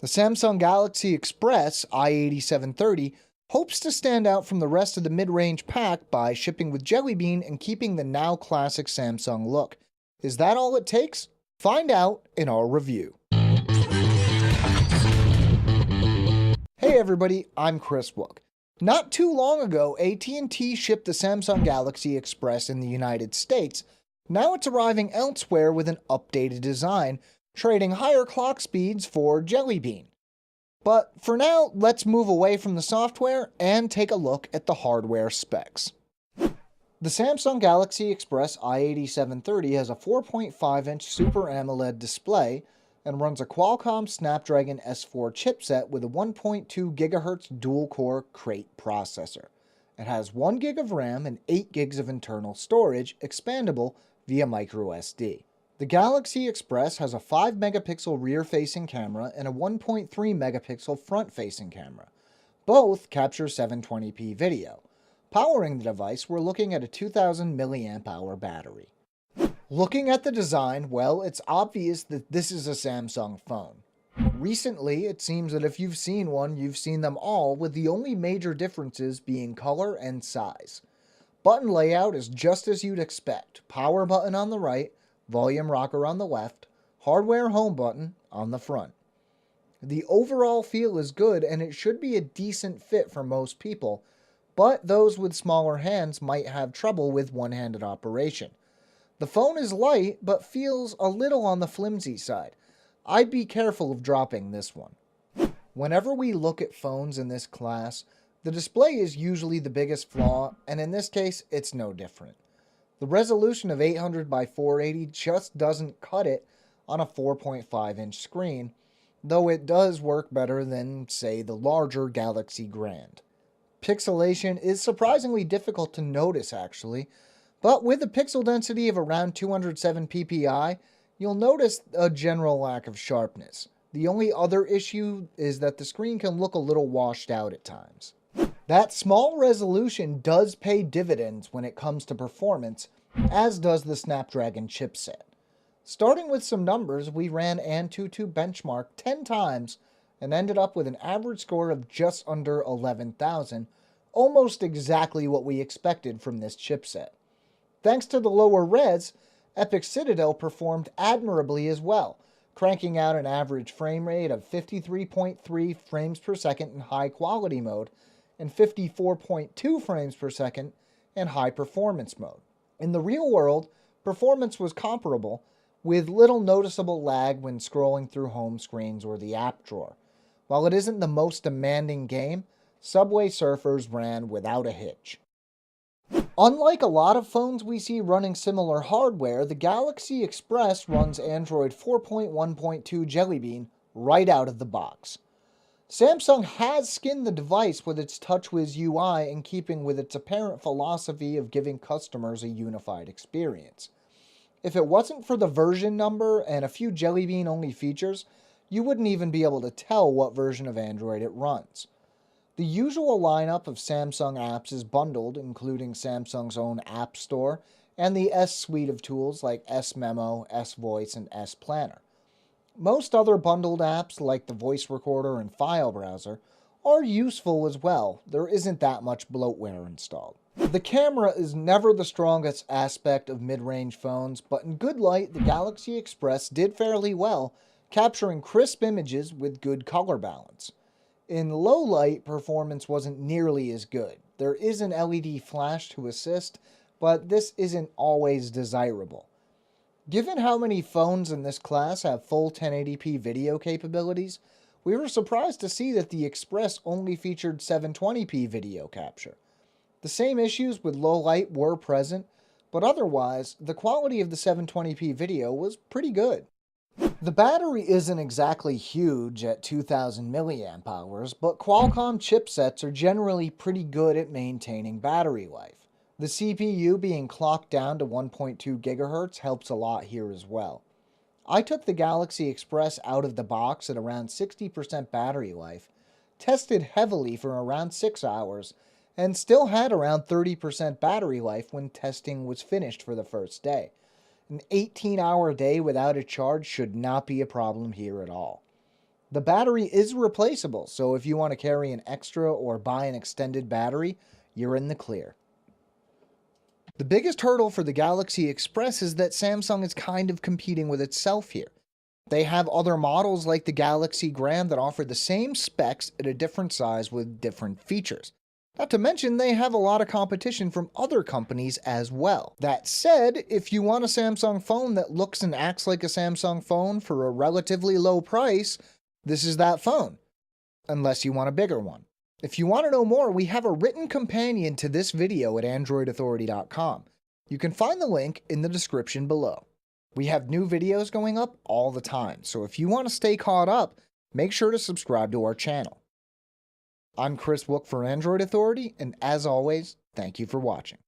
The Samsung Galaxy Express I8730 hopes to stand out from the rest of the mid-range pack by shipping with Jelly Bean and keeping the now classic Samsung look. Is that all it takes? Find out in our review. Hey everybody, I'm Chris Wook. Not too long ago, AT&T shipped the Samsung Galaxy Express in the United States. Now it's arriving elsewhere with an updated design, trading higher clock speeds for Jelly Bean. But for now, let's move away from the software and take a look at the hardware specs. The Samsung Galaxy Express I8730 has a 4.5-inch Super AMOLED display and runs a Qualcomm Snapdragon S4 chipset with a 1.2 GHz dual-core Crate processor. It has 1 GB of RAM and 8 GB of internal storage, expandable via microSD. The Galaxy Express has a 5-megapixel rear-facing camera and a 1.3 megapixel front-facing camera. Both capture 720p video. Powering the device, we're looking at a 2000 mAh battery. Looking at the design, well, it's obvious that this is a Samsung phone. Recently, it seems that if you've seen one, you've seen them all, with the only major differences being color and size. Button layout is just as you'd expect. Power button on the right, volume rocker on the left, hardware home button on the front. The overall feel is good and it should be a decent fit for most people, but those with smaller hands might have trouble with one-handed operation. The phone is light, but feels a little on the flimsy side. I'd be careful of dropping this one. Whenever we look at phones in this class, the display is usually the biggest flaw, and in this case, it's no different. The resolution of 800 by 480 just doesn't cut it on a 4.5-inch screen, though it does work better than, say, the larger Galaxy Grand. Pixelation is surprisingly difficult to notice, actually, but with a pixel density of around 207 ppi, you'll notice a general lack of sharpness. The only other issue is that the screen can look a little washed out at times. That small resolution does pay dividends when it comes to performance, as does the Snapdragon chipset. Starting with some numbers, we ran Antutu Benchmark 10 times and ended up with an average score of just under 11,000, almost exactly what we expected from this chipset. Thanks to the lower res, Epic Citadel performed admirably as well, cranking out an average frame rate of 53.3 frames per second in high quality mode and 54.2 frames per second in high performance mode. In the real world, performance was comparable, with little noticeable lag when scrolling through home screens or the app drawer. While it isn't the most demanding game, Subway Surfers ran without a hitch. Unlike a lot of phones we see running similar hardware, the Galaxy Express runs Android 4.1.2 Jelly Bean right out of the box. Samsung has skinned the device with its TouchWiz UI in keeping with its apparent philosophy of giving customers a unified experience. If it wasn't for the version number and a few Jelly Bean only features, you wouldn't even be able to tell what version of Android it runs. The usual lineup of Samsung apps is bundled, including Samsung's own App Store and the S suite of tools like S Memo, S Voice, and S Planner. Most other bundled apps, like the voice recorder and file browser, are useful as well. There isn't that much bloatware installed. The camera is never the strongest aspect of mid-range phones, but in good light, the Galaxy Express did fairly well, capturing crisp images with good color balance. In low light, performance wasn't nearly as good. There is an LED flash to assist, but this isn't always desirable. Given how many phones in this class have full 1080p video capabilities, we were surprised to see that the Express only featured 720p video capture. The same issues with low light were present, but otherwise, the quality of the 720p video was pretty good. The battery isn't exactly huge at 2000 mAh, but Qualcomm chipsets are generally pretty good at maintaining battery life. The CPU being clocked down to 1.2 GHz helps a lot here as well. I took the Galaxy Express out of the box at around 60% battery life, tested heavily for around 6 hours, and still had around 30% battery life when testing was finished for the first day. An 18-hour day without a charge should not be a problem here at all. The battery is replaceable, so if you want to carry an extra or buy an extended battery, you're in the clear. The biggest hurdle for the Galaxy Express is that Samsung is kind of competing with itself here. They have other models like the Galaxy Gram that offer the same specs at a different size with different features. Not to mention, they have a lot of competition from other companies as well. That said, if you want a Samsung phone that looks and acts like a Samsung phone for a relatively low price, this is that phone. Unless you want a bigger one. If you want to know more, we have a written companion to this video at androidauthority.com. You can find the link in the description below. We have new videos going up all the time, so if you want to stay caught up, make sure to subscribe to our channel. I'm Chris Wook for Android Authority, and as always, thank you for watching.